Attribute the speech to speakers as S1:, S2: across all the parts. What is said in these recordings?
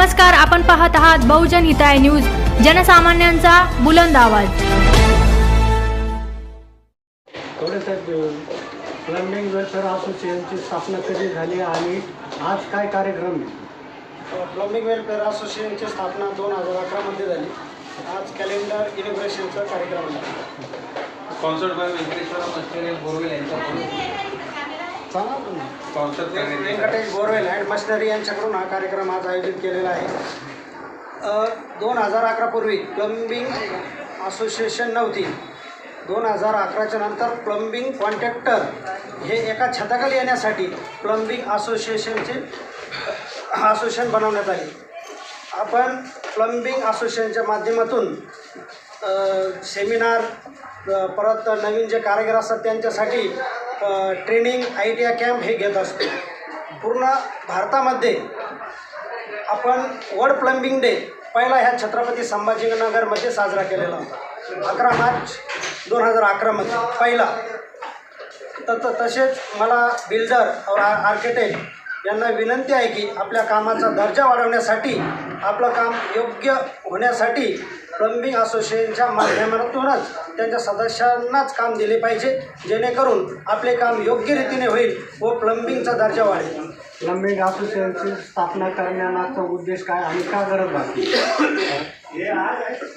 S1: नमस्कार, आपण पाहत आहात बहुजन हिताय न्यूज, जनसामान्यांचा बुलंद आवाज।
S2: प्लंबिंग वेलफेअर असोसिएशनची स्थापना कधी झाली आणि आज काय कार्यक्रम आहे?
S3: प्लंबिंग वेलफेअर असोसिएशनची स्थापना 2011 मध्ये झाली। आज कॅलेंडर इनॉग्रेशनचा कार्यक्रम आहे।
S4: Sponsored by Venkateshwar machinery borewell यांच्याकडून
S3: व्यंकटेश बोरवेल अँड मशिनरी यांच्याकडून हा कार्यक्रम आज आयोजित केलेला आहे। 2011 पूर्वी प्लंबिंग असोसिएशन नव्हती। 2011च्या नंतर प्लंबिंग कॉन्ट्रॅक्टर हे एका छताखाली येण्यासाठी प्लंबिंग असोसिएशन बनवण्यात आले। आपण प्लंबिंग असोसिएशनच्या माध्यमातून सेमिनार, परत नवीन जे कारागीर असतात त्यांच्यासाठी ट्रेनिंग, ITI कॅम्प हे घेत असतो। पूर्ण भारतामध्ये आपण वर्ल्ड प्लंबिंग डे पहिला ह्या छत्रपती संभाजीनगरमध्ये साजरा केलेला होता, 11 मार्च 2011 मध्ये पहिला। तसेच मला बिल्डर और आर्किटेक्ट यांना विनंती आहे की आपल्या कामाचा दर्जा वाढवण्यासाठी, आपलं काम योग्य होण्यासाठी प्लंबिंग असोसिएशनच्या माध्यमातूनच त्यांच्या सदस्यांनाच काम दिले पाहिजे, जेणेकरून आपले काम योग्य रीतीने होईल व प्लंबिंगचा दर्जा वाढेल।
S2: प्लंबिंग असोसिएशनची स्थापना करण्यामागचा उद्देश काय आणि का गरज भासली?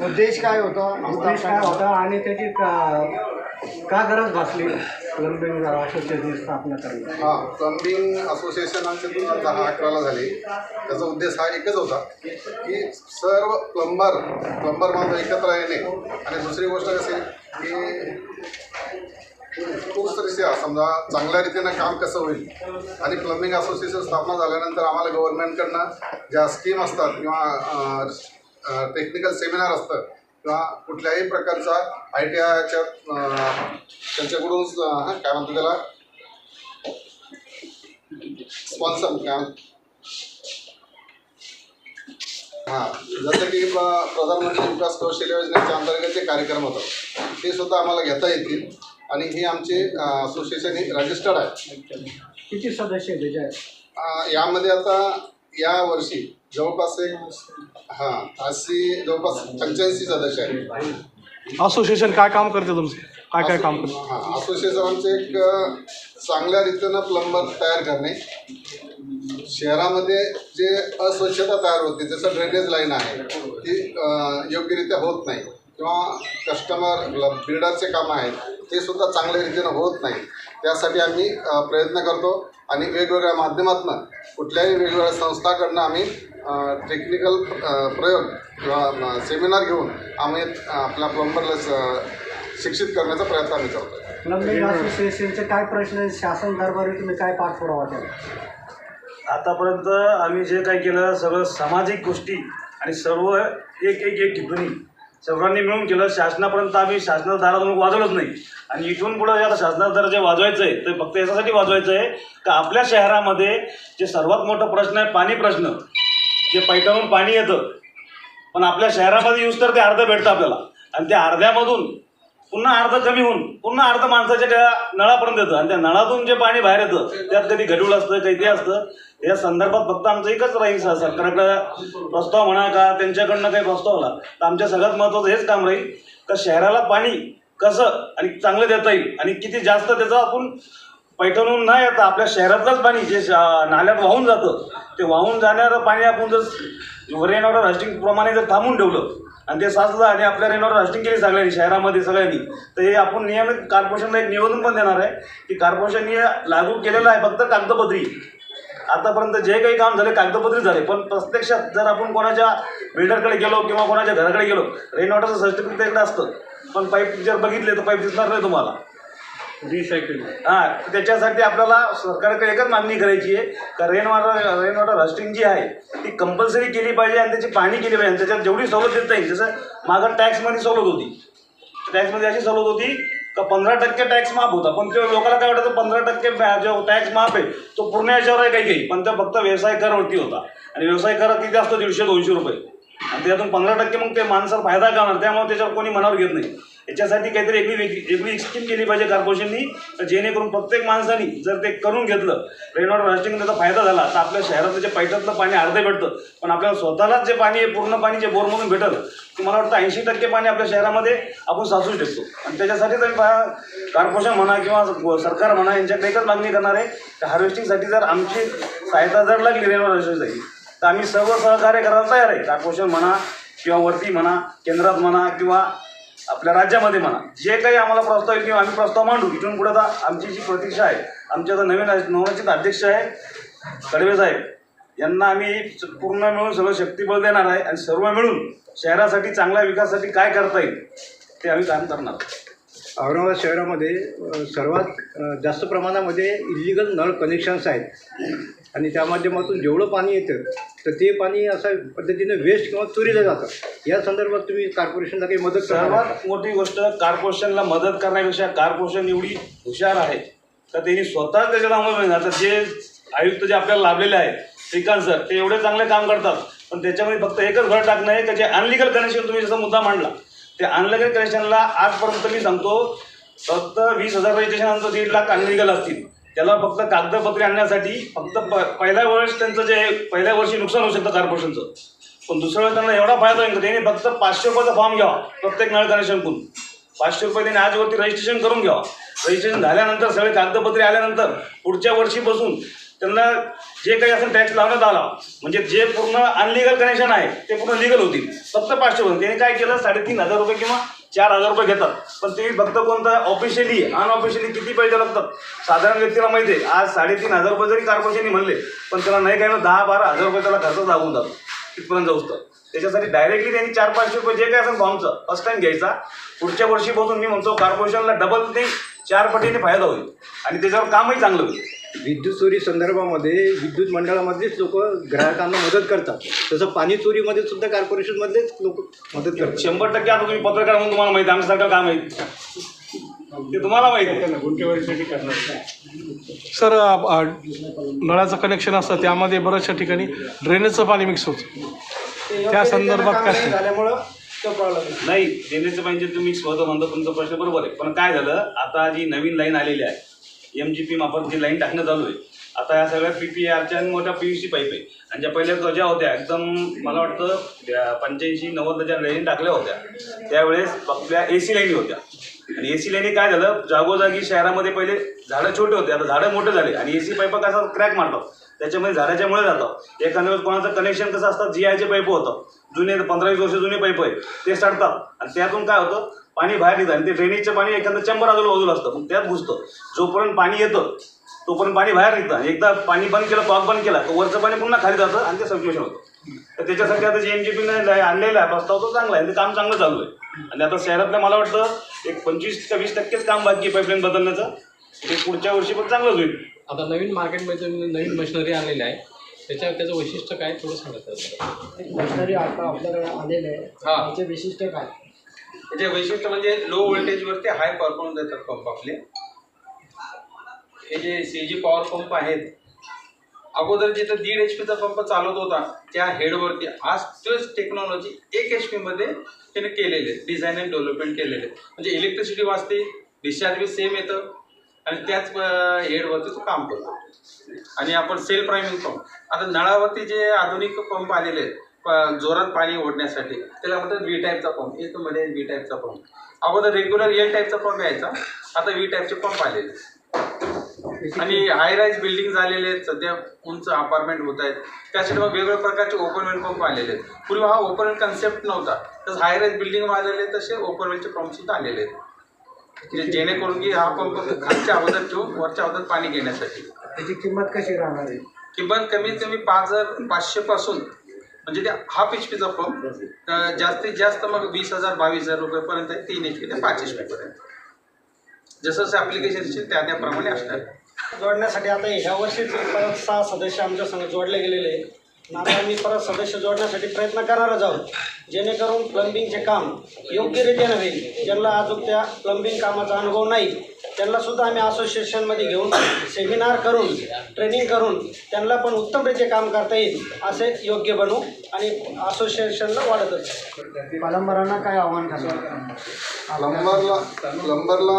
S3: उद्देश काय होता
S2: आणि त्याची का गरज भासली प्लंबिंग असोसिएशनची स्थापना करण्याची?
S5: प्लंबिंग असोसिएशन आमचे 2011ला झाले। त्याचा उद्देश हा एकच होता की सर्व प्लंबर माणूस एकत्र येणे, आणि दुसरी गोष्ट कशी की उत्कृष्टरित्या समजा चांगल्या रीतीनं काम कसं होईल। आणि प्लंबिंग असोसिएशन स्थापना झाल्यानंतर आम्हाला गव्हर्नमेंटकडनं ज्या स्कीम असतात किंवा टेक्निकल सेमिनार असतं किंवा कुठल्याही प्रकारचा ITIच्या त्यांच्याकडून काय म्हणतो त्याला स्पॉन्सर जसं की प्रधानमंत्री विकास कौशल्य योजनेच्या अंतर्गत जे कार्यक्रम होतात ते सुद्धा आम्हाला घेता येतील, आणि ही आमची असोसिएशन ही रजिस्टर्ड आहे।
S2: किती सदस्य त्याच्यात?
S5: यामध्ये आता या वर्षी जवळपास जवळपास 85 सदस्य आहेत।
S6: असोसिएशन काय काम करते तुमचं? काय काम करते?
S5: असोसिएशन आमचे एक चांगल्या रीतीनं प्लंबर तयार करणे, शहरामध्ये जे अस्वच्छता तयार होते, जसं ड्रेनेज लाईन आहे ती योग्यरित्या होत नाही, किंवा कस्टमर बिल्डरचे कामं आहेत ते सुद्धा चांगल्या रीतीनं होत नाही, त्यासाठी आम्ही प्रयत्न करतो। आणि वेगवेगळ्या माध्यमातून कुठल्याही वेगवेगळ्या संस्थाकडनं आम्ही टेक्निकल प्रयोग किंवा सेमिनार घेऊन आम्ही आपल्या प्लंबरला शिक्षित करण्याचा प्रयत्न आम्ही करतो।
S2: प्लंबिंग असोसिएशनचे काय प्रश्न आहेत? शासन दरबारी तुम्ही काय पाठपुरावा केला?
S7: आतापर्यंत आम्ही जे काही केलं सगळं सामाजिक गोष्टी आणि सर्व एक टिप्पणी सर्वांनी मिळून केलं। शासनापर्यंत आम्ही शासनाच्या दारातून वाजवलंच नाही, आणि इथून पुढं जे आता शासनाचं जर जे वाजवायचं आहे ते फक्त याच्यासाठी वाजवायचं आहे का आपल्या शहरामध्ये जे सर्वात मोठा प्रश्न आहे पाणी प्रश्न, जे पैठणहून पाणी येतं पण आपल्या शहरामध्ये यूज तर ते अर्धं भेटतं आपल्याला, आणि त्या अर्ध्यामधून पुन्हा अर्ध कमी होऊन पुन्हा अर्ध माणसाच्या त्या नळापर्यंत येतं, आणि त्या नळातून जे पाणी बाहेर येतं त्यात कधी गढूळ असतं, काही ते असतं। या संदर्भात फक्त आमचं एकच राहील, सरकारकडे प्रस्ताव म्हणा का त्यांच्याकडनं काही प्रस्ताव आला तर आमच्या सगळ्यात महत्त्वाचं हेच काम राहील का शहराला पाणी कसं आणि चांगलं देता येईल, आणि किती जास्त त्याचं आपण पैठणहून न येतं आपल्या शहरातलंच पाणी जे नाल्यात वाहून जातं ते वाहून जाणारं पाणी आपण जर रेन वॉटर हार्वेस्टिंगप्रमाणे जर थांबून ठेवलं आणि ते साचलं आणि आपल्या रेन वॉटर हार्वेस्टिंग केली सगळ्यांनी शहरामध्ये सगळ्यांनी, तर हे आपण नियमित कॉर्पोरेशनला एक निवेदन पण देणार आहे की कॉर्पोरेशनने लागू केलेलं आहे फक्त कागदपत्री। आतापर्यंत जे काही काम झाले कागदपत्री झाले, पण प्रत्यक्षात जर आपण कोणाच्या बिल्डरकडे गेलो किंवा कोणाच्या घराकडे गेलो, रेन वॉटरचं सर्टिफिकेट त्याकडे असतं पण पाईप जर बघितले तर पाईप दिसणार नाही तुम्हाला
S2: रिसायकल।
S7: त्याच्यासाठी आपल्याला सरकारकडे एकच मागणी करायची आहे का रेन वॉटर हार्वेस्टिंग जी आहे ती कंपल्सरी केली पाहिजे, आणि त्याची पाहणी केली पाहिजे, आणि त्याच्यात जेवढी सवलत देता येईल, जसं मागं टॅक्समध्ये सवलत होती, टॅक्समध्ये अशी सवलत होती का 15% टॅक्स माफ होता, पण ते लोकांना काय वाटतं 15% जो टॅक्स माफ आहे तो पूर्ण याच्यावर आहे काही, पण तो फक्त व्यवसाय करवरती होता, आणि व्यवसाय कर किती असतो 150-200 रुपये, आणि त्यातून 15% मग ते माणसाला फायदा करणार, त्यामुळे त्याच्यावर कोणी मनावर घेत नाही। याच्यासाठी काहीतरी वेगळी स्कीम केली पाहिजे कॉर्पोरेशननी, तर जेणेकरून प्रत्येक माणसाने जर ते करून घेतलं, रेन वॉटर हार्वेस्टिंग त्याचा फायदा झाला, तर आपल्या शहरातलं जे पैठ्यातलं पाणी अर्धे भेटतं, पण आपल्याला स्वतःलाच जे पाणी आहे पूर्ण पाणी जे बोरमधून भेटलं, ते मला वाटतं 80% पाणी आपल्या शहरामध्ये आपण साचू शकतो. आणि त्याच्यासाठीच आम्ही कॉर्पोरेशन म्हणा किंवा सरकार म्हणा यांच्याकडे एकच मागणी करणार आहे की हार्वेस्टिंगसाठी जर आमची सहायता जर लागली रेन वॉटर हार्वेस्टिंगसाठी, तर आम्ही सर्व सहकार्य करायला तयार आहे. कॉर्पोरेशन म्हणा किंवा वरती म्हणा, केंद्रात म्हणा किंवा आपल्या राज्यामध्ये म्हणा, जे काही आम्हाला प्रस्ताव येईल किंवा आम्ही प्रस्ताव मांडू. इथून पुढे आता आमची जी प्रतीक्षा आहे, आमच्या आता नवनिर्वाचित अध्यक्ष आहे कडवे साहेब, यांना आम्ही पूर्ण मिळून सगळं शक्तिबळ देणार आहे आणि सर्व मिळून शहरासाठी चांगल्या विकासासाठी काय करता येईल ते आम्ही काम करणार.
S2: औरंगाबाद शहरामध्ये सर्वात जास्त प्रमाणामध्ये इलिगल नळ कनेक्शन्स आहेत आणि त्या माध्यमातून जेवढं पाणी येतं तर ते पाणी अशा पद्धतीने वेस्ट किंवा चोरीलं जातं. या संदर्भात तुम्ही कॉर्पोरेशनला काही मदत करा.
S7: सर्वात मोठी गोष्ट, कॉर्पोरेशनला मदत करण्यापेक्षा कॉर्पोरेशन एवढी हुशार आहे तर त्यांनी स्वतःच त्याच्यात अंमलबजावणी. आता जे आयुक्त जे आपल्याला लाभलेले आहेत श्रीकांत सर, ते एवढे चांगले काम करतात, पण त्याच्यामध्ये फक्त एकच भर टाकणं आहे की जे अनलिगल कनेक्शन तुम्ही जसा मुद्दा मांडला, ते अनलिगल कनेक्शनला आजपर्यंत मी सांगतो फक्त 20,000 रजिस्ट्रेशनचं 1.5 लाख अनलिगल असतील. त्याला फक्त कागदपत्रे आणण्यासाठी फक्त पहिल्या वेळेस त्यांचं जे पहिल्या वर्षी नुकसान होऊ शकतं कॉर्पोरेशनचं, पण दुसऱ्या वेळेस त्यांना एवढा फायदा होईल की त्यांनी फक्त 500 रुपयाचा फॉर्म घ्यावा प्रत्येक नळ कनेक्शनकडून. 500 रुपये त्यांनी आजवरती रजिस्ट्रेशन करून घ्यावा. रजिस्ट्रेशन झाल्यानंतर सगळे कागदपत्रे आल्यानंतर पुढच्या वर्षीपासून त्यांना जे काही असं टॅक्स लावण्यात आला, म्हणजे जे पूर्ण अनलिगल कनेक्शन आहे ते पूर्ण लिगल होतील. फक्त 500 रुपये त्यांनी काय केलं, 3,500 रुपये किंवा 4,000 रुपये घेतात, पण ते फक्त कोणतं ऑफिशियली अनऑफिशियली किती पैसे लागतात साधारण व्यक्तीला माहिती आहे. आज 3,500 रुपये जरी कॉर्पोरेशनने म्हणले, पण त्याला नाही काय 10-12,000 रुपये त्याला खर्च लागून जातो तिथपर्यंत जाऊच. तर त्याच्यासाठी डायरेक्टली त्यांनी 400-500 रुपये जे काय असेल फॉर्मचं फर्स्ट टाइम घ्यायचा. पुढच्या वर्षीपासून मी म्हणतो कॉर्पोरेशनला डबल ते 4 पटीने फायदा होईल आणि त्याच्यावर कामही चांगलं होईल.
S2: विद्युत चोरी संदर्भामध्ये विद्युत मंडळामधलेच लोक ग्राहकांना मदत करतात, तसं पाणी चोरीमध्ये सुद्धा कॉर्पोरेशनमधलेच लोक मदत करतात.
S7: 100% आता तुम्ही पत्रकार म्हणून तुम्हाला माहिती आहे, आमच्यासारखं काम आहे ते तुम्हाला माहिती आहे.
S6: सर, नळाचं कनेक्शन असतं त्यामध्ये बऱ्याचशा ठिकाणी ड्रेनेजचं पाणी मिक्स होतं, त्या संदर्भात काय
S3: झाल्यामुळं तो प्रॉब्लेम
S7: नाही. ड्रेनेजचं पाणी जे मिक्स होतं म्हणतो तुमचा प्रश्न बरोबर आहे, पण काय झालं, आता जी नवीन लाईन आलेली आहे MGP मार्फत जी लाईन टाकणं चालू आहे, आता या सगळ्या PPRच्या आणि मोठ्या PVC पाईप आहे. आणि ज्या पहिल्या ज्या होत्या एकदम मला वाटतं 85-90 ज्या लाईन टाकल्या होत्या त्यावेळेस आपल्या AC लाईनी होत्या. आणि AC लाईनी काय झालं, जागोजागी शहरामध्ये पहिले झाडं छोटे होते, आता झाडं मोठे झाले आणि AC पाईप कसा क्रॅक मारतात, त्याच्यामध्ये झाडाच्या मुळे जातात. एखाद्या वेळेस कोणाचं कनेक्शन कसं असतं, GIचे पाईप होतं, जुने 15-20 वर्ष जुने पाईप आहे ते सडतात आणि त्यातून काय होतं, पाणी बाहेर निघतं आणि ते ड्रेनेजचं पाणी एखादं चंबर बाजूला असतं, मग त्यात घुसतं. जोपर्यंत पाणी येतं तोपर्यंत पाणी बाहेर निघतं आणि एकदा पाणी बंद केलं, टॉक बंद केला तर वरचं पाणी पुन्हा खाली जातं आणि ते सर्क्युलेशन होतं. तर त्याच्यासाठी आता जे MGPने आणलेला आहे प्रस्ताव तो चांगला आहे, ते काम चांगलं चालू आहे. आणि आता शहरातल्या मला वाटतं एक 25-20% काम बाकी आहे पाईपलाईन बदलण्याचं, ते पुढच्या वर्षी पण चांगलंच होईल.
S8: आता नवीन मार्केटमध्ये नवीन मशिनरी आलेली आहे, त्याचं वैशिष्ट्य काय थोडं सांगत.
S2: मशिनरी आता आपल्याकडे आलेलं आहे, त्याचे वैशिष्ट्य काय?
S4: त्याचे वैशिष्ट्य म्हणजे लो व्होल्टेजवरती हाय परफॉर्मन्स देतात पंप आपले. हे जे CG पॉवर पंप आहेत, अगोदर जिथं 1.5 HP पंप चालत होता त्या हेडवरती आज तोच टेक्नॉलॉजी 1 HP मध्ये त्याने केलेले, डिझाईन अँड डेव्हलपमेंट केलेले, म्हणजे इलेक्ट्रिसिटी वाचते, डिस्चार्ज बी सेम येतं आणि त्याच हेडवरती तो काम करतो. आणि आपण सेल्फ प्रायमिंग पंप, आता नळावरती जे आधुनिक पंप आलेले आहेत जोरात पाणी ओढण्यासाठी, त्याला म्हणतात V टाईपचा पंप, एक मध्ये V टाईपचा पंप. अगोदर रेग्युलर L टाईपचा पंप यायचा, आता V टाईपचे पंप आलेले. आणि हाय राईज बिल्डिंग झालेले आहेत, सध्या उंच अपार्टमेंट होत आहेत, त्यासाठी मग वेगवेगळ्या प्रकारचे ओपन वेल पंप आलेले आहेत. पूर्वी हा ओपन वेल कन्सेप्ट नव्हता, तसं हाय राईज बिल्डिंग आलेले तसे ओपन वेलचे पंप सुद्धा आलेले आहेत, जेणेकरून की हा पंप खालच्या अगोदर ठेवून वरच्या अगोदर पाणी घेण्यासाठी.
S2: त्याची किंमत कशी राहणार आहे?
S4: किंमत कमीत कमी 5,500 पासून, म्हणजे ते हाफ HP पंप, जास्तीत जास्त मग 20,000-22,000 रुपयेपर्यंत आहे. 3 HP ते 5 HP पर्यंत, जसं जसं ॲप्लिकेशन त्याप्रमाणे असणार.
S3: जोडण्यासाठी आता ह्या वर्षी परत 6 सदस्य आमच्या संघ जोडले गेलेले आहेत. आता आम्ही परत सदस्य जोडण्यासाठी प्रयत्न करणारच आहोत. जेणेकरून प्लंबिंगचे काम योग्यरीत्याने होईल. ज्यांना अजून त्या प्लंबिंग कामाचा अनुभव नाही त्यांनासुद्धा आम्ही असोसिएशनमध्ये घेऊन सेमिनार करून ट्रेनिंग करून त्यांना पण उत्तमरीत्या काम करता येईल असे योग्य बनवू आणि असोसिएशनला वाढतच. प्लंबरांना काय आव्हान करणार?
S5: प्लंबरला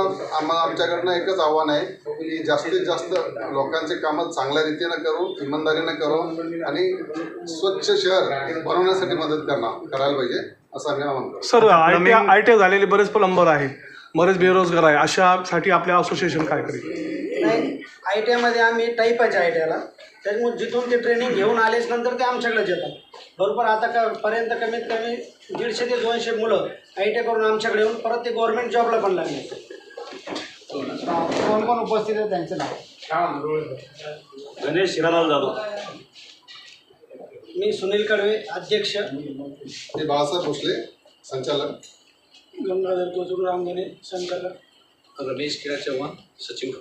S5: आमच्याकडनं एकच आव्हान आहे की जास्तीत जास्त लोकांचे कामं चांगल्या रीतीनं करून इमानदारीनं करून आणि स्वच्छ शहर बनवण्यासाठी मदत करायला पाहिजे असं आम्ही आव्हान करतो.
S6: सर आय टी झालेले बरेच प्लंबर आहेत, बरेच बेरोजगार आहे, अशासाठी आपल्या असोसिएशन काय करेल?
S3: नाही, आय टी आयमध्ये आम्ही टाईपाचे आय टी आयला त्याच्यामुळे जिथून ते ट्रेनिंग घेऊन आलेच नंतर ते आमच्याकडेच येतात. बरोबर आता पर्यंत कमीत कमी 150 ते 200 मुलं आय टी आय करून आमच्याकडे येऊन परत ते गव्हर्नमेंट जॉबला पण लागले. कोण कोण उपस्थित आहे त्यांचं नाव?
S7: गणेश शिरालाल जाधव,
S3: मी सुनील कडवे अध्यक्ष,
S5: ते बाळासाहेब भोसले संचालक,
S3: गंगाधर कोचुर रामगणे संचालक,
S8: रमेश किरा चव्हाण सचिव.